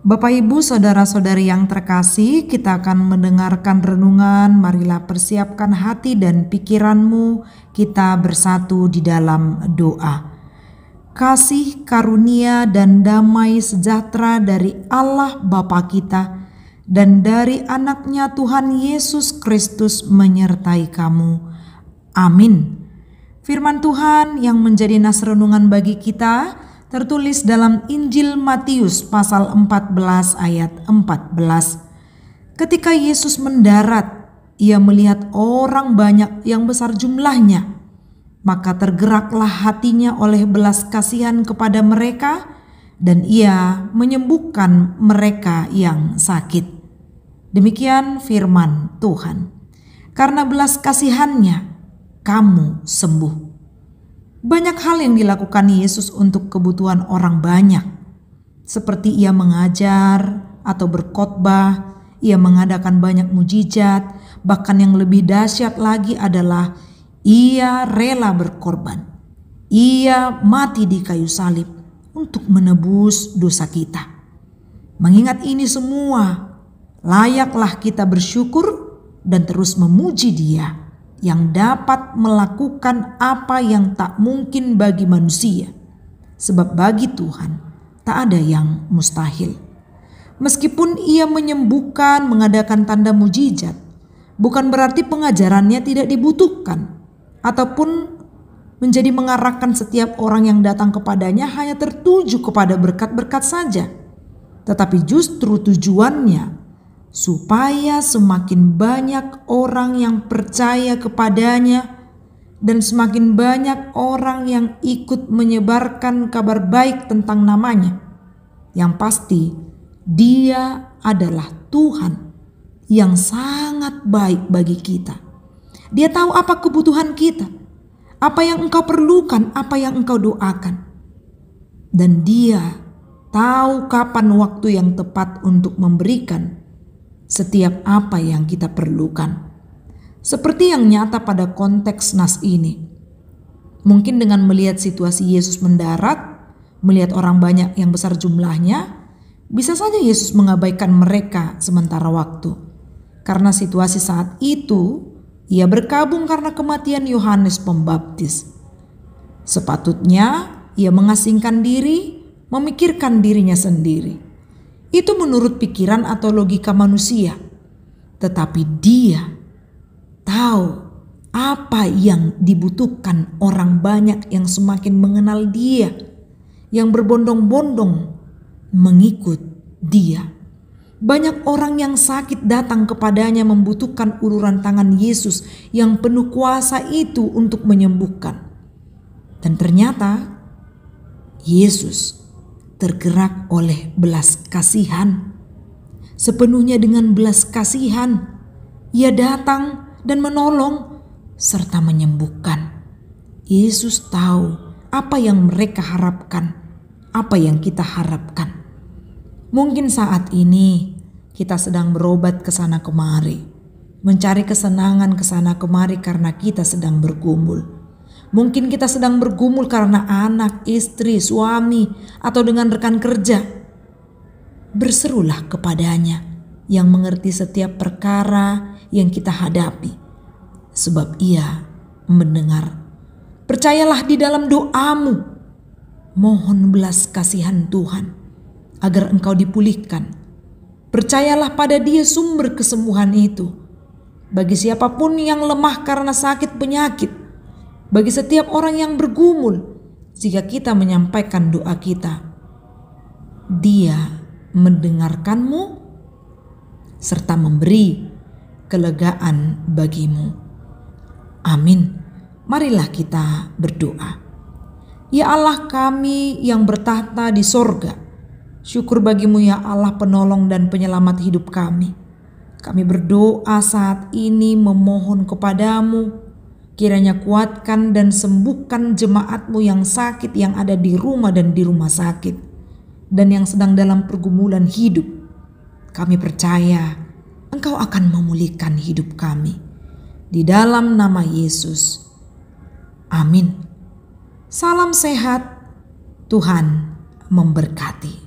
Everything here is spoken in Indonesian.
Bapak Ibu saudara-saudari yang terkasih, kita akan mendengarkan renungan. Marilah persiapkan hati dan pikiranmu, kita bersatu di dalam doa. Kasih karunia dan damai sejahtera dari Allah Bapa kita dan dari anaknya Tuhan Yesus Kristus menyertai kamu. Amin. Firman Tuhan yang menjadi nas renungan bagi kita tertulis dalam Injil Matius pasal 14 ayat 14. Ketika Yesus mendarat, ia melihat orang banyak yang besar jumlahnya. Maka tergeraklah hatinya oleh belas kasihan kepada mereka dan ia menyembuhkan mereka yang sakit. Demikian firman Tuhan. Karena belas kasihannya, kamu sembuh. Banyak hal yang dilakukan Yesus untuk kebutuhan orang banyak. Seperti ia mengajar atau berkhotbah, ia mengadakan banyak mujizat, bahkan yang lebih dahsyat lagi adalah ia rela berkorban. Ia mati di kayu salib untuk menebus dosa kita. Mengingat ini semua, layaklah kita bersyukur dan terus memuji Dia yang dapat melakukan apa yang tak mungkin bagi manusia. Sebab bagi Tuhan tak ada yang mustahil. Meskipun ia menyembuhkan, mengadakan tanda mujizat, bukan berarti pengajarannya tidak dibutuhkan ataupun menjadi mengarahkan setiap orang yang datang kepadanya hanya tertuju kepada berkat-berkat saja. Tetapi justru tujuannya supaya semakin banyak orang yang percaya kepadanya dan semakin banyak orang yang ikut menyebarkan kabar baik tentang namanya. Yang pasti Dia adalah Tuhan yang sangat baik bagi kita. Dia tahu apa kebutuhan kita, apa yang engkau perlukan, apa yang engkau doakan. Dan Dia tahu kapan waktu yang tepat untuk memberikan setiap apa yang kita perlukan. Seperti yang nyata pada konteks nas ini. Mungkin dengan melihat situasi Yesus mendarat, melihat orang banyak yang besar jumlahnya, bisa saja Yesus mengabaikan mereka sementara waktu. Karena situasi saat itu, ia berkabung karena kematian Yohanes Pembaptis. Sepatutnya ia mengasingkan diri, memikirkan dirinya sendiri. Itu menurut pikiran atau logika manusia. Tetapi Dia tahu apa yang dibutuhkan orang banyak yang semakin mengenal Dia, yang berbondong-bondong mengikut Dia. Banyak orang yang sakit datang kepadanya membutuhkan uluran tangan Yesus yang penuh kuasa itu untuk menyembuhkan. Dan ternyata Yesus tergerak oleh belas kasihan. Sepenuhnya dengan belas kasihan, ia datang dan menolong serta menyembuhkan. Yesus tahu apa yang mereka harapkan, apa yang kita harapkan. Mungkin saat ini kita sedang berobat ke sana kemari, mencari kesenangan ke sana kemari karena kita sedang bergumul. Mungkin kita sedang bergumul karena anak, istri, suami, atau dengan rekan kerja. Berserulah kepadanya yang mengerti setiap perkara yang kita hadapi. Sebab Ia mendengar. Percayalah di dalam doamu. Mohon belas kasihan Tuhan agar engkau dipulihkan. Percayalah pada Dia sumber kesembuhan itu. Bagi siapapun yang lemah karena sakit penyakit, bagi setiap orang yang bergumul, jika kita menyampaikan doa kita, Dia mendengarkanmu serta memberi kelegaan bagimu. Amin. Marilah kita berdoa. Ya Allah kami yang bertahta di sorga, syukur bagimu ya Allah penolong dan penyelamat hidup kami. Kami berdoa saat ini memohon kepadamu, kiranya kuatkan dan sembuhkan jemaatmu yang sakit yang ada di rumah dan di rumah sakit, dan yang sedang dalam pergumulan hidup. Kami percaya Engkau akan memulihkan hidup kami. Di dalam nama Yesus. Amin. Salam sehat, Tuhan memberkati.